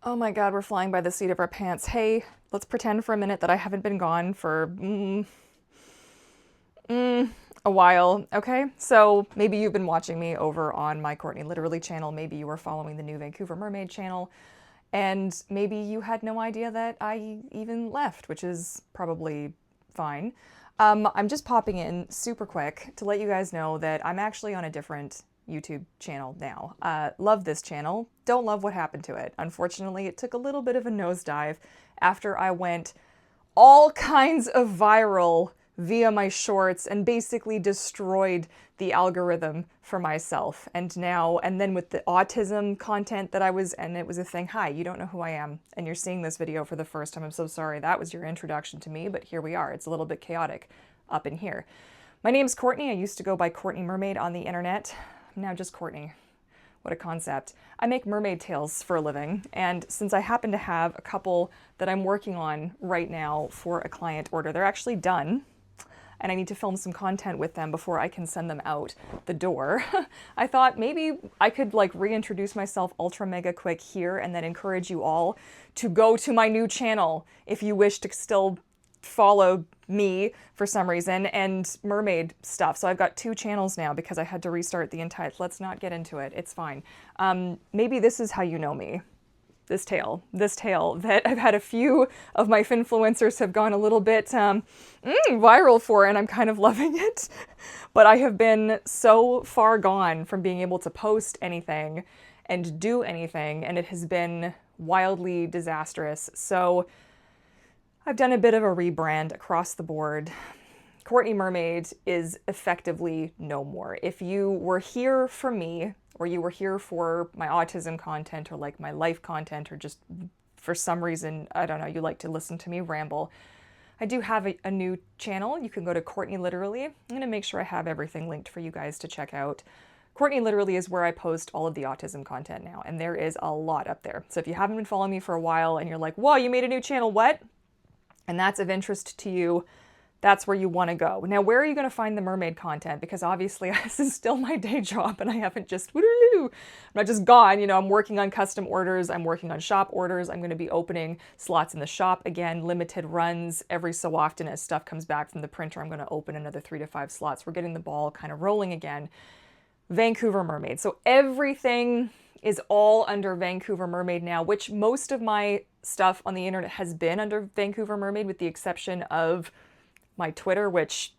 Oh my God, we're flying by the seat of our pants. Hey, let's pretend for a minute that I haven't been gone for a while, okay? So maybe you've been watching me over on my Courtney Literally channel. Maybe you were following the new Vancouver Mermaid channel. And maybe you had no idea that I even left, which is probably fine. I'm just popping in super quick to let you guys know that I'm actually on a different YouTube channel now. Love this channel. Don't love what happened to it. Unfortunately, it took a little bit of a nosedive after I went all kinds of viral via my shorts and basically destroyed the algorithm for myself. And then with the autism content that and it was a thing, hi, you don't know who I am, and you're seeing this video for the first time. I'm so sorry that was your introduction to me, but here we are. It's a little bit chaotic up in here. My name's Courtney. I used to go by Courtney Mermaid on the internet. I'm now just Courtney. What a concept. I make mermaid tails for a living, and since I happen to have a couple that I'm working on right now for a client order, they're actually done, and I need to film some content with them before I can send them out the door. I thought maybe I could reintroduce myself ultra mega quick here and then encourage you all to go to my new channel if you wish to still follow me for some reason and mermaid stuff. So I've got two channels now because I had to restart the entire, let's not get into it. It's fine. Maybe this is how you know me. This tail that I've had a few of my finfluencers have gone a little bit viral for, and I'm kind of loving it. But I have been so far gone from being able to post anything and do anything, and it has been wildly disastrous. So I've done a bit of a rebrand across the board. Courtney Mermaid is effectively no more. If you were here for me, or you were here for my autism content, or like my life content, or just for some reason, I don't know, you like to listen to me ramble, I do have a new channel. You can go to Courtney Literally. I'm gonna make sure I have everything linked for you guys to check out. Courtney Literally is where I post all of the autism content now, and there is a lot up there. So if you haven't been following me for a while and you're like, whoa, you made a new channel, what? And that's of interest to you, that's where you want to go. Now, where are you going to find the mermaid content? Because obviously this is still my day job and I haven't just, I'm not just gone. You know, I'm working on custom orders. I'm working on shop orders. I'm going to be opening slots in the shop again, limited runs every so often as stuff comes back from the printer. I'm going to open another 3 to 5 slots. We're getting the ball kind of rolling again. Vancouver Mermaid. So everything is all under Vancouver Mermaid now, which most of my stuff on the internet has been under Vancouver Mermaid, with the exception of my Twitter, which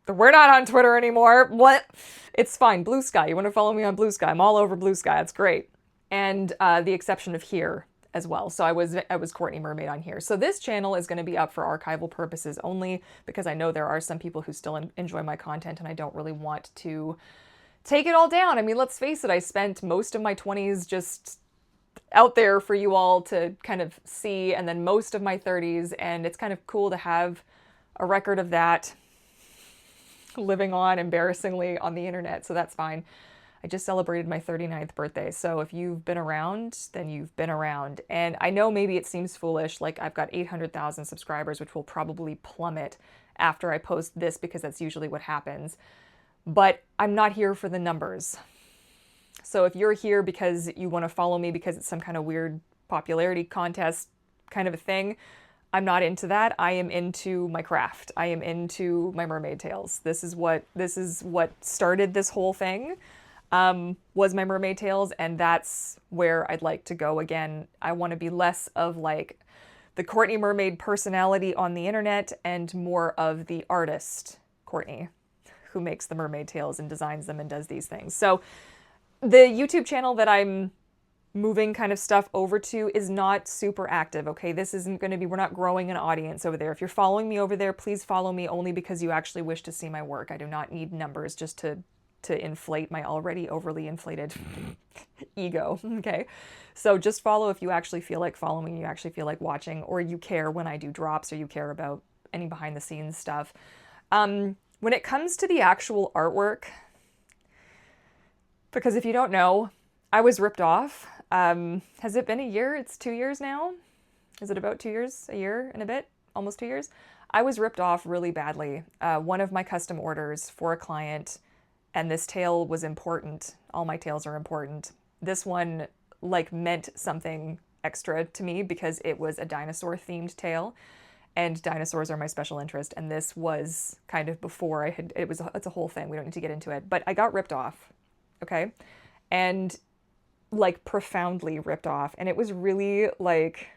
we're not on Twitter anymore. What? It's fine. Blue Sky. You want to follow me on Blue Sky? I'm all over Blue Sky. It's great. And the exception of here as well. So I was Courtney Mermaid on here. So this channel is going to be up for archival purposes only, because I know there are some people who still enjoy my content, and I don't really want to take it all down. I mean, let's face it, I spent most of my 20s just out there for you all to kind of see, and then most of my 30s, and it's kind of cool to have a record of that living on embarrassingly on the internet, so that's fine. I just celebrated my 39th birthday, so if you've been around, then you've been around. And I know maybe it seems foolish, like I've got 800,000 subscribers, which will probably plummet after I post this, because that's usually what happens. But I'm not here for the numbers. So if you're here because you want to follow me because it's some kind of weird popularity contest kind of a thing, I'm not into that. I am into my craft. I am into my mermaid tails. This is what started this whole thing, was my mermaid tails, and that's where I'd like to go again. I want to be less of like the Courtney Mermaid personality on the internet and more of the artist Courtney, who makes the mermaid tails and designs them and does these things. So the YouTube channel that I'm moving kind of stuff over to is not super active, okay? This isn't going to be, we're not growing an audience over there. If you're following me over there, please follow me only because you actually wish to see my work. I do not need numbers just to inflate my already overly inflated ego, okay? So just follow if you actually feel like following, you actually feel like watching, or you care when I do drops, or you care about any behind the scenes stuff. When it comes to the actual artwork, because if you don't know, I was ripped off. Has it been a year? It's 2 years now. Is it about 2 years? A year and a bit? Almost 2 years? I was ripped off really badly. One of my custom orders for a client, and this tail was important. All my tails are important. This one meant something extra to me because it was a dinosaur themed tail, and dinosaurs are my special interest. And this was kind of before it's a whole thing. We don't need to get into it, but I got ripped off. Okay. And like profoundly ripped off. And it was really like,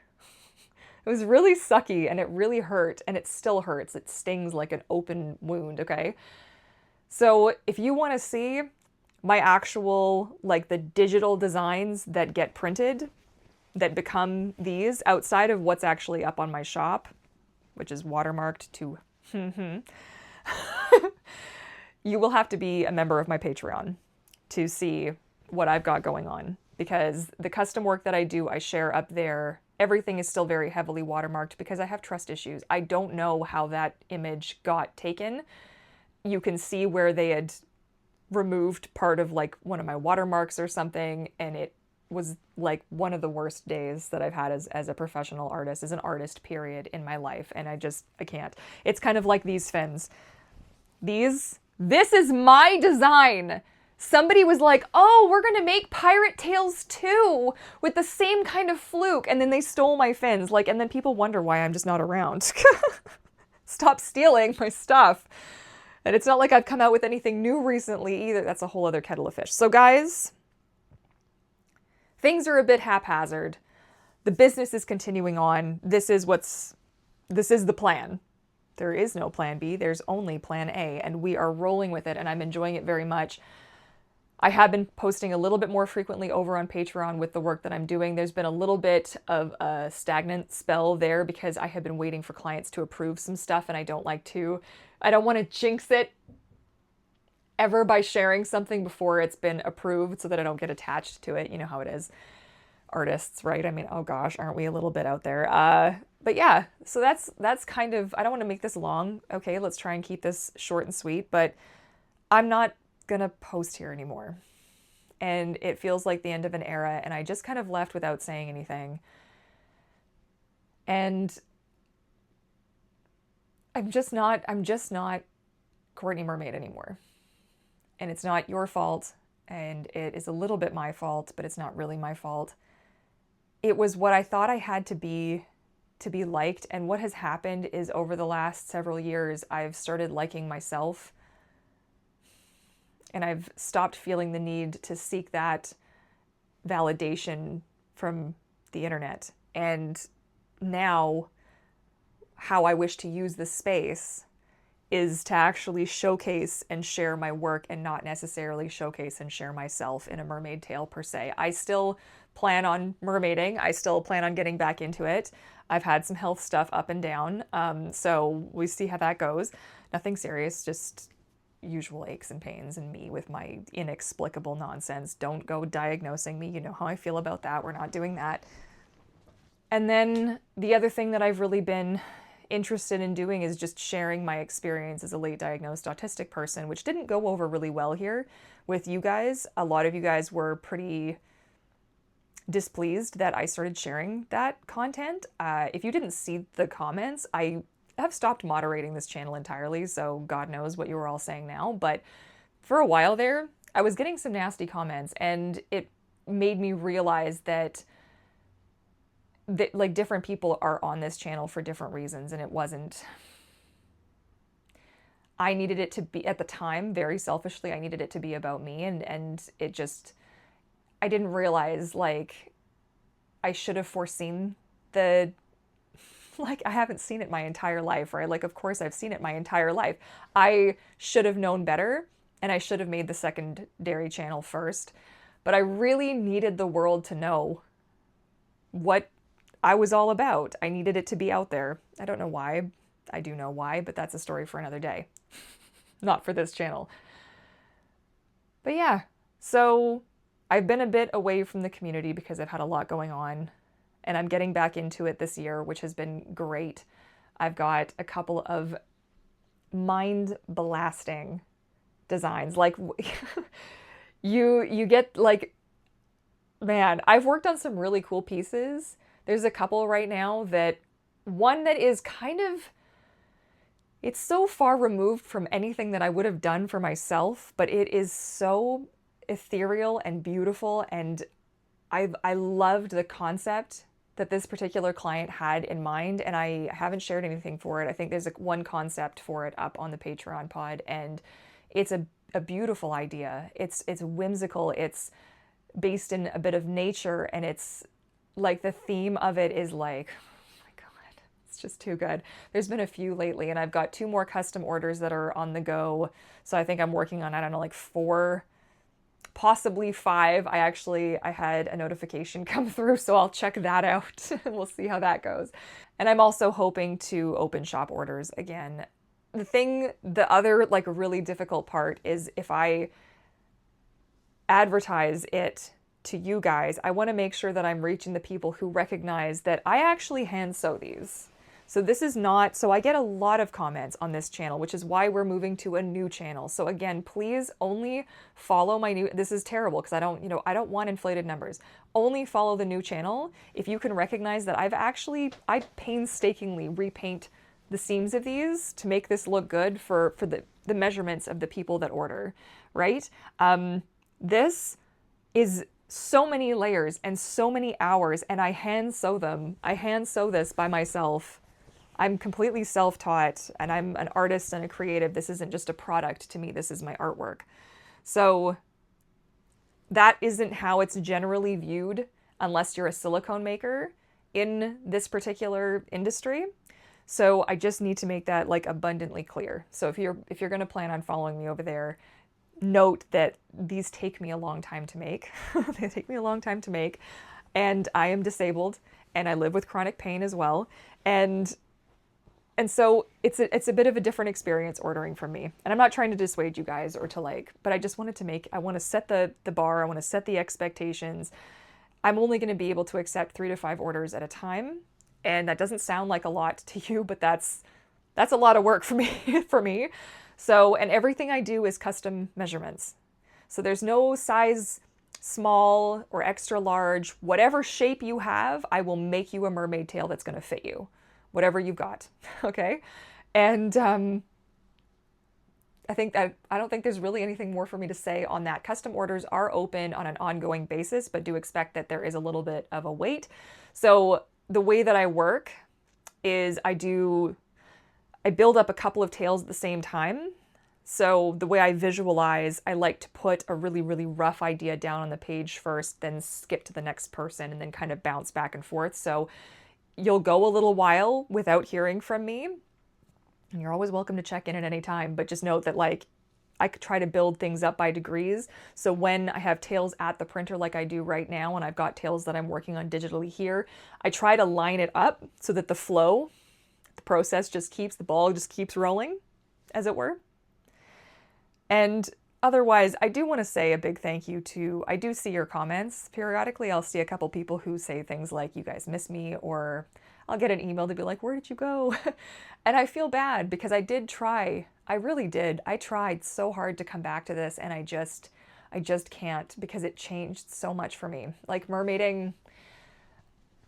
it was really sucky and it really hurt and it still hurts. It stings like an open wound. Okay. So if you want to see my actual, like the digital designs that get printed, that become these outside of what's actually up on my shop, which is watermarked to you will have to be a member of my Patreon to see what I've got going on, because the custom work that I do, I share up there. Everything is still very heavily watermarked because I have trust issues. I don't know how that image got taken. You can see where they had removed part of like one of my watermarks or something, and it was like one of the worst days that I've had as a professional artist, as an artist period in my life. And I can't. It's kind of like these fins. This is my design. Somebody was like, oh, we're going to make pirate tails too with the same kind of fluke. And then they stole my fins. Like, and then people wonder why I'm just not around. Stop stealing my stuff. And it's not like I've come out with anything new recently either. That's a whole other kettle of fish. So guys, things are a bit haphazard. The business is continuing on. This is the plan. There is no plan B. There's only plan A, and we are rolling with it, and I'm enjoying it very much. I have been posting a little bit more frequently over on Patreon with the work that I'm doing. There's been a little bit of a stagnant spell there because I have been waiting for clients to approve some stuff, and I don't want to jinx it ever by sharing something before it's been approved so that I don't get attached to it. You know how it is. Artists, right? I mean, oh gosh, aren't we a little bit out there? But yeah, so that's kind of, I don't want to make this long. Okay, let's try and keep this short and sweet, but I'm not gonna post here anymore. And it feels like the end of an era, and I just kind of left without saying anything. And I'm just not Courtney Mermaid anymore. And it's not your fault, and it is a little bit my fault, but it's not really my fault. It was what I thought I had to be liked, and what has happened is over the last several years, I've started liking myself, and I've stopped feeling the need to seek that validation from the internet. And now, how I wish to use this space is to actually showcase and share my work and not necessarily showcase and share myself in a mermaid tale per se. I still plan on mermaiding. I still plan on getting back into it. I've had some health stuff up and down, so we see how that goes. Nothing serious, just usual aches and pains, and me with my inexplicable nonsense. Don't go diagnosing me. You know how I feel about that. We're not doing that. And then the other thing that I've really been interested in doing is just sharing my experience as a late diagnosed autistic person, which didn't go over really well here with you guys. A lot of you guys were pretty displeased that I started sharing that content. If you didn't see the comments, I have stopped moderating this channel entirely, so God knows what you were all saying now. But for a while there, I was getting some nasty comments, and it made me realize that like different people are on this channel for different reasons, and it wasn't, I needed it to be, at the time, very selfishly, I needed it to be about me, and it just, I didn't realize, like, I should have foreseen the, like, I haven't seen it my entire life, right? Like, of course I've seen it my entire life. I should have known better, and I should have made the secondary channel first, but I really needed the world to know what I was all about. I needed it to be out there. I don't know why. I do know why, but that's a story for another day. Not for this channel. But yeah, so I've been a bit away from the community because I've had a lot going on, and I'm getting back into it this year, which has been great. I've got a couple of mind-blasting designs. Like, you get, like, man, I've worked on some really cool pieces. There's a couple right now that, one that is kind of, it's so far removed from anything that I would have done for myself, but it is so ethereal and beautiful, and I loved the concept that this particular client had in mind, and I haven't shared anything for it. I think there's one concept for it up on the Patreon pod, and it's a beautiful idea. It's whimsical. It's based in a bit of nature, and it's like the theme of it is like, oh my God, it's just too good. There's been a few lately, and I've got 2 more custom orders that are on the go. So I think I'm working on, I don't know, like 4, possibly 5. I had a notification come through, so I'll check that out and we'll see how that goes. And I'm also hoping to open shop orders again. The other like really difficult part is if I advertise it to you guys, I want to make sure that I'm reaching the people who recognize that I actually hand sew these. So this is not, so I get a lot of comments on this channel, which is why we're moving to a new channel. So again, please only follow my new, this is terrible because I don't want inflated numbers. Only follow the new channel if you can recognize that I painstakingly repaint the seams of these to make this look good for the measurements of the people that order, right? This is so many layers and so many hours, and I hand sew them. I hand sew this by myself. I'm completely self-taught, and I'm an artist and a creative. This isn't just a product to me. This is my artwork. So that isn't how it's generally viewed unless you're a silicone maker in this particular industry. So I just need to make that like abundantly clear. So if you're going to plan on following me over there, note that these take me a long time to make. They take me a long time to make, and I am disabled, and I live with chronic pain as well. And so it's a bit of a different experience ordering from me. And I'm not trying to dissuade you guys or to but I just wanted to I want to set the bar. I want to set the expectations. I'm only going to be able to accept 3 to 5 orders at a time. And that doesn't sound like a lot to you, but that's a lot of work for me, So, and everything I do is custom measurements. So there's no size small or extra large. Whatever shape you have, I will make you a mermaid tail that's going to fit you. Whatever you've got, okay? And I don't think there's really anything more for me to say on that. Custom orders are open on an ongoing basis, but do expect that there is a little bit of a wait. So the way that I work is I build up a couple of tails at the same time. So the way I visualize, I like to put a really, really rough idea down on the page first, then skip to the next person, and then kind of bounce back and forth. So you'll go a little while without hearing from me, and you're always welcome to check in at any time, but just note that I could try to build things up by degrees. So when I have tails at the printer like I do right now, and I've got tails that I'm working on digitally here, I try to line it up so that the flow, the process the ball just keeps rolling, as it were. And otherwise, I do want to say a big thank you I do see your comments periodically. I'll see a couple people who say things like, you guys miss me, or I'll get an email to be like, where did you go? And I feel bad because I did try. I really did. I tried so hard to come back to this, and I just can't because it changed so much for me. Like mermaiding,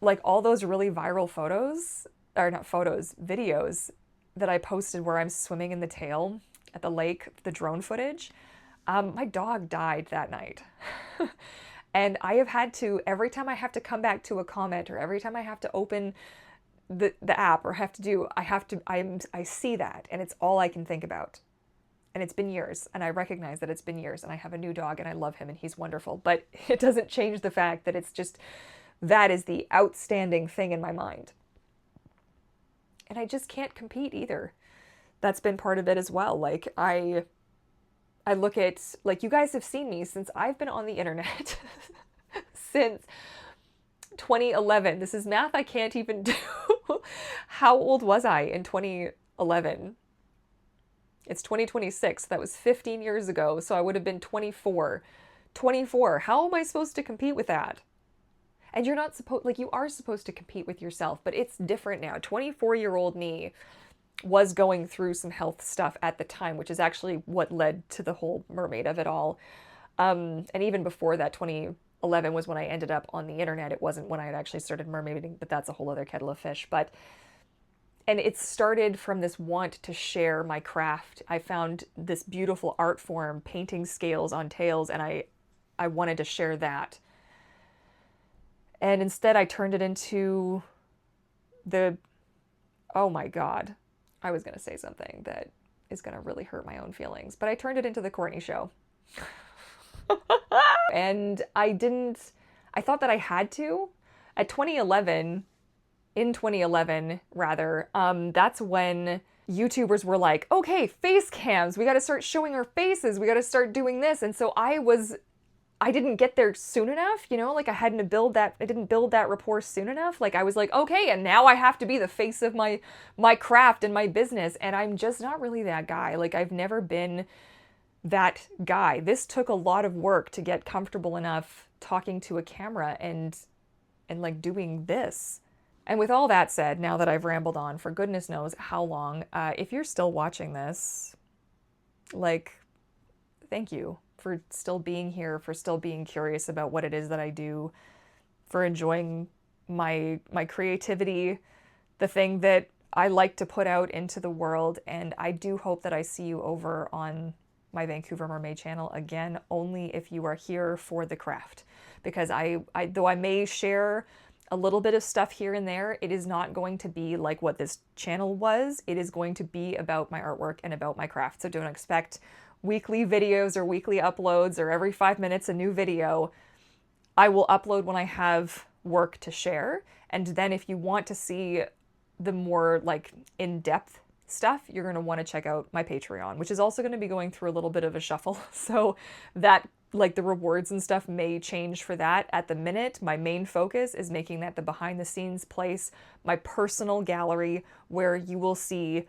like all those really viral videos that I posted where I'm swimming in the tail at the lake, the drone footage. My dog died that night. And I have had to, every time I have to come back to a comment, or every time I have to open the app, or I see that, and it's all I can think about. And it's been years, and I recognize that it's been years, and I have a new dog, and I love him, and he's wonderful. But it doesn't change the fact that that is the outstanding thing in my mind. And I just can't compete either. That's been part of it as well. Like I look at, like, you guys have seen me since I've been on the internet since 2011. This is math I can't even do. How old was I in 2011? It's 2026. That was 15 years ago. So I would have been 24. 24. How am I supposed to compete with that? And you're not supposed, like, you are supposed to compete with yourself, but it's different now. 24-year-old me was going through some health stuff at the time, which is actually what led to the whole mermaid of it all. And even before that, 2011 was when I ended up on the internet. It wasn't when I had actually started mermaiding, but that's a whole other kettle of fish. And it started from this want to share my craft. I found this beautiful art form, painting scales on tails, and I wanted to share that. And instead I turned it into oh my God, I was going to say something that is going to really hurt my own feelings, but I turned it into the Courtney Show. And I thought that I had to. In 2011 rather, that's when YouTubers were like, okay, face cams, we got to start showing our faces, we got to start doing this. And so I didn't get there soon enough, you know, like I didn't build that rapport soon enough. Like I was like, okay, and now I have to be the face of my craft and my business. And I'm just not really that guy. Like I've never been that guy. This took a lot of work to get comfortable enough talking to a camera and like doing this. And with all that said, now that I've rambled on for goodness knows how long, if you're still watching this, like, thank you for still being here, for still being curious about what it is that I do, for enjoying my creativity, the thing that I like to put out into the world. And I do hope that I see you over on my Vancouver Mermaid channel again, only if you are here for the craft. Because though I may share a little bit of stuff here and there, it is not going to be like what this channel was. It is going to be about my artwork and about my craft. So don't expect weekly videos or weekly uploads or every 5 minutes a new video. I will upload when I have work to share. And then if you want to see the more like in-depth stuff, you're going to want to check out my Patreon, which is also going to be going through a little bit of a shuffle. So that, like, the rewards and stuff may change for that. At the minute, my main focus is making that the behind the scenes place, my personal gallery where you will see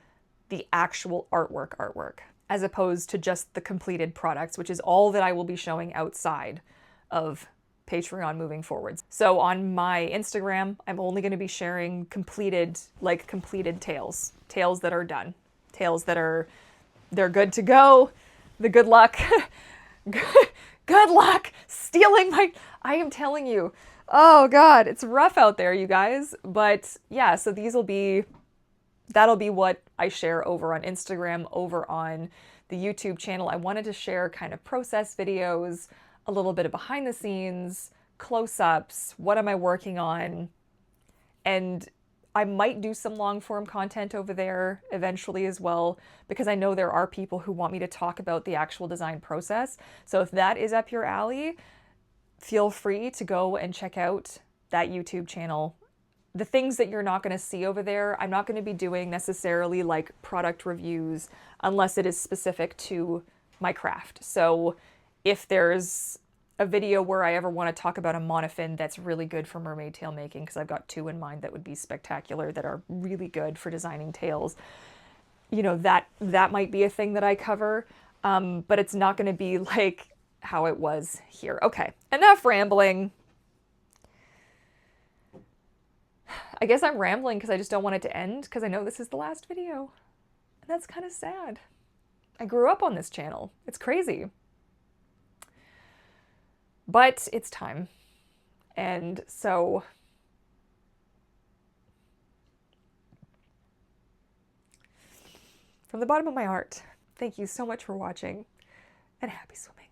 the actual artwork, as opposed to just the completed products, which is all that I will be showing outside of Patreon moving forwards. So on my Instagram, I'm only going to be sharing completed tails that are done, tails that they're good to go. The good luck, good luck stealing I am telling you, oh God, it's rough out there, you guys. But yeah, so that'll be what I share over on Instagram, over on the YouTube channel. I wanted to share kind of process videos, a little bit of behind the scenes, close-ups, what am I working on, and I might do some long form content over there eventually as well, because I know there are people who want me to talk about the actual design process. So if that is up your alley, feel free to go and check out that YouTube channel. The things that you're not going to see over there, I'm not going to be doing necessarily like product reviews unless it is specific to my craft. So if there's a video where I ever want to talk about a monofin that's really good for mermaid tail making, because I've got 2 in mind that would be spectacular, that are really good for designing tails, you know, that might be a thing that I cover, but it's not going to be like how it was here. Okay, enough rambling. I guess I'm rambling because I just don't want it to end, because I know this is the last video. And that's kind of sad. I grew up on this channel. It's crazy. But it's time. And so from the bottom of my heart, thank you so much for watching, and happy swimming.